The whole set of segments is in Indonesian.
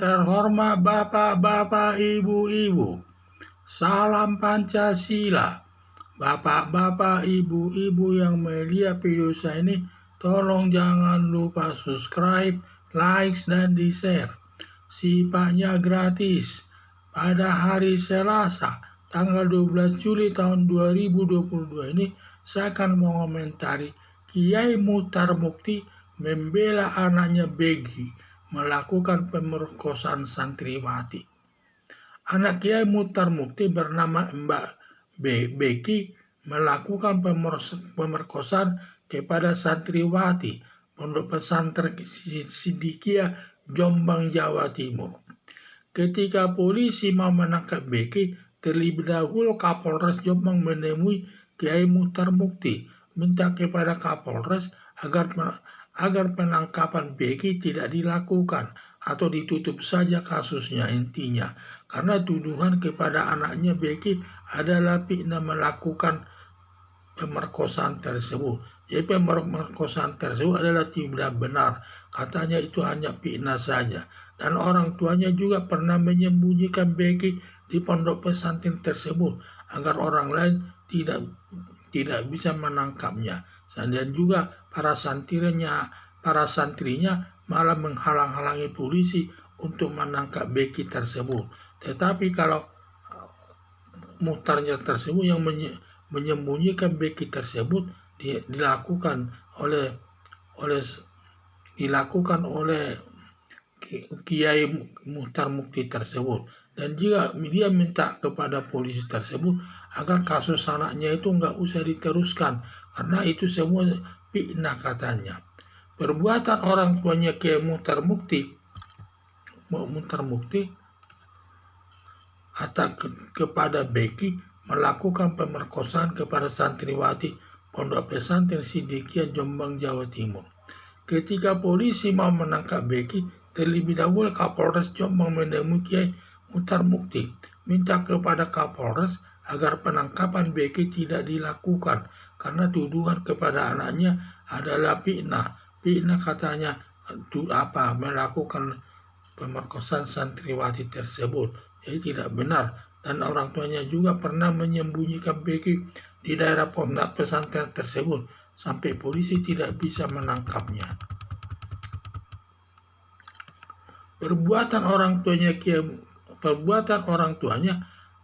Terhormat Bapak-Bapak, Ibu-Ibu, salam Pancasila. Bapak-bapak, ibu-ibu yang melihat video saya ini, tolong jangan lupa subscribe, like, dan di-share. Sifatnya gratis. Pada hari Selasa, tanggal 12 Juli tahun 2022 ini, saya akan mengomentari Kiai Muchtar Mukti membela anaknya Begi melakukan pemerkosaan santriwati. Anak Kiai Muchtar Mukti bernama Mbak Beki melakukan pemerkosaan kepada santriwati Pondok Pesantren Sidikiyah Jombang, Jawa Timur. Ketika polisi mau menangkap Beki, terlebih dahulu Kapolres Jombang menemui Kiai Muchtar Mukti, minta kepada Kapolres agar penangkapan Beki tidak dilakukan atau ditutup saja kasusnya intinya, karena tuduhan kepada anaknya Beki adalah fitnah melakukan pemerkosaan tersebut. Jadi pemerkosaan tersebut adalah tidak benar, katanya itu hanya fitnah saja. Dan orang tuanya juga pernah menyembunyikan Beki di pondok pesantren tersebut agar orang lain tidak bisa menangkapnya. Dan juga para santrinya malah menghalang-halangi polisi untuk menangkap Beki tersebut. Tetapi kalau Muchtarnya tersebut yang menyembunyikan Beki tersebut dilakukan oleh Kiai Muchtar Mukti tersebut. Dan dia minta kepada polisi tersebut agar kasus anaknya itu nggak usah diteruskan, karena itu semua fitnah katanya. Perbuatan orang tuanya Kiai Muchtar Mukti atau kepada Beki melakukan pemerkosaan kepada santriwati Pondok Pesantren Sidikiyah Jombang, Jawa Timur. Ketika polisi mau menangkap Beki, terlebih dahulu Kapolres Jombang menemui Kiai Muchtar Mukti, minta kepada Kapolres agar penangkapan Beki tidak dilakukan karena tuduhan kepada anaknya adalah fitnah. Fitnah katanya melakukan pemerkosaan santriwati tersebut. Jadi tidak benar. Dan orang tuanya juga pernah menyembunyikan Beki di daerah pondok pesantren tersebut sampai polisi tidak bisa menangkapnya. Perbuatan orang tuanya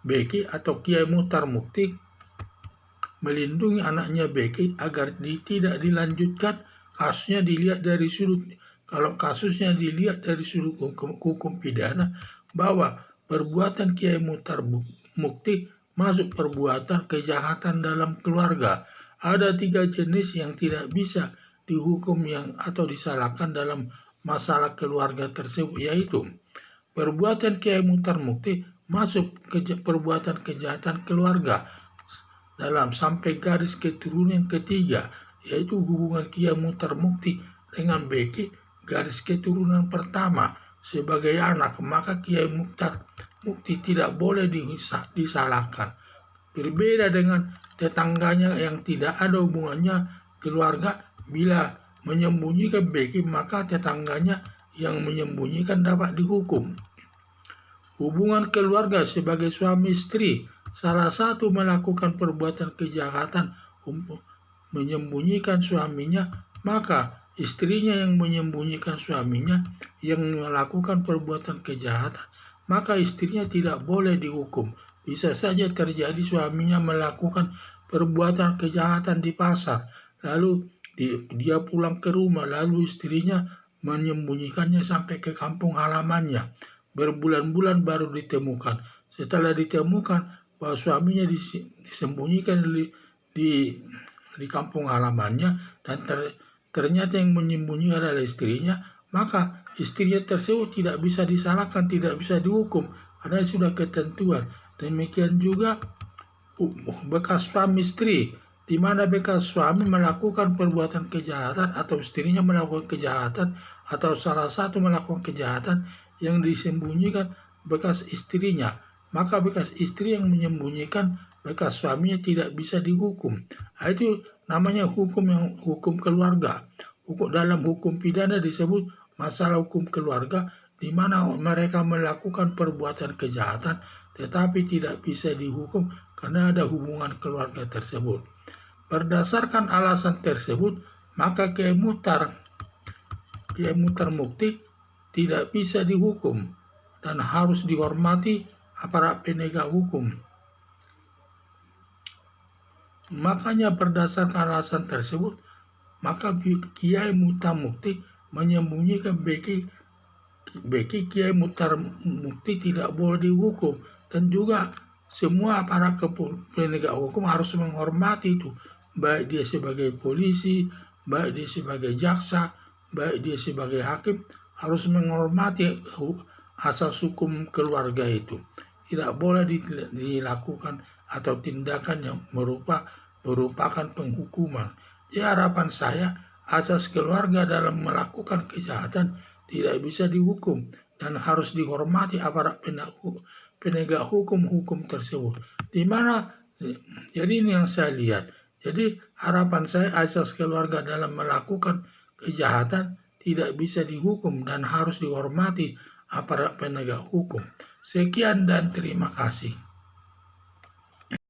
Beki atau Kiai Muchtar Mukti melindungi anaknya Beki agar tidak dilanjutkan kasusnya dilihat dari sudut hukum pidana, bahwa perbuatan Kiai Muchtar Mukti masuk perbuatan kejahatan dalam keluarga. Ada 3 jenis yang tidak bisa dihukum atau disalahkan dalam masalah keluarga tersebut, yaitu perbuatan Kiai Muchtar Mukti masuk perbuatan kejahatan keluarga dalam sampai garis keturunan ketiga, yaitu hubungan Kiai Muchtar Mukti dengan Beki garis keturunan pertama sebagai anak, maka Kiai Muchtar Mukti tidak boleh disalahkan. Berbeda dengan tetangganya yang tidak ada hubungannya keluarga, bila menyembunyikan Beki maka tetangganya yang menyembunyikan dapat dihukum. Hubungan keluarga sebagai suami istri, salah satu melakukan perbuatan kejahatan menyembunyikan suaminya, maka istrinya yang menyembunyikan suaminya yang melakukan perbuatan kejahatan, maka istrinya tidak boleh dihukum. Bisa saja terjadi suaminya melakukan perbuatan kejahatan di pasar, lalu dia pulang ke rumah, lalu istrinya menyembunyikannya sampai ke kampung halamannya. Berbulan-bulan baru ditemukan. Setelah ditemukan bahwa suaminya disembunyikan di kampung halamannya, dan ternyata yang menyembunyikan adalah istrinya, maka istrinya tersebut tidak bisa disalahkan, tidak bisa dihukum, karena sudah ketentuan. Demikian juga bekas suami istri, di mana bekas suami melakukan perbuatan kejahatan atau istrinya melakukan kejahatan atau salah satu melakukan kejahatan yang disembunyikan bekas istrinya, maka bekas istri yang menyembunyikan bekas suaminya tidak bisa dihukum. Itu namanya hukum keluarga. Dalam hukum pidana disebut masalah hukum keluarga di mana mereka melakukan perbuatan kejahatan tetapi tidak bisa dihukum karena ada hubungan keluarga tersebut. Berdasarkan alasan tersebut, maka Kiai Muchtar Mukti tidak bisa dihukum dan harus dihormati aparat penegak hukum. Makanya berdasarkan alasan tersebut, maka Kiai Muchtar Mukti menyembunyikan bagi Kiai Muchtar Mukti tidak boleh dihukum, dan juga semua aparat penegak hukum harus menghormati itu, baik dia sebagai polisi, baik dia sebagai jaksa, baik dia sebagai hakim, harus menghormati asas hukum keluarga itu. Tidak boleh dilakukan atau tindakan yang merupakan penghukuman. Jadi harapan saya, asas keluarga dalam melakukan kejahatan tidak bisa dihukum dan harus dihormati aparat penegak hukum tersebut. Jadi ini yang saya lihat. Jadi harapan saya, asas keluarga dalam melakukan kejahatan tidak bisa dihukum dan harus dihormati aparat penegak hukum. Sekian dan terima kasih.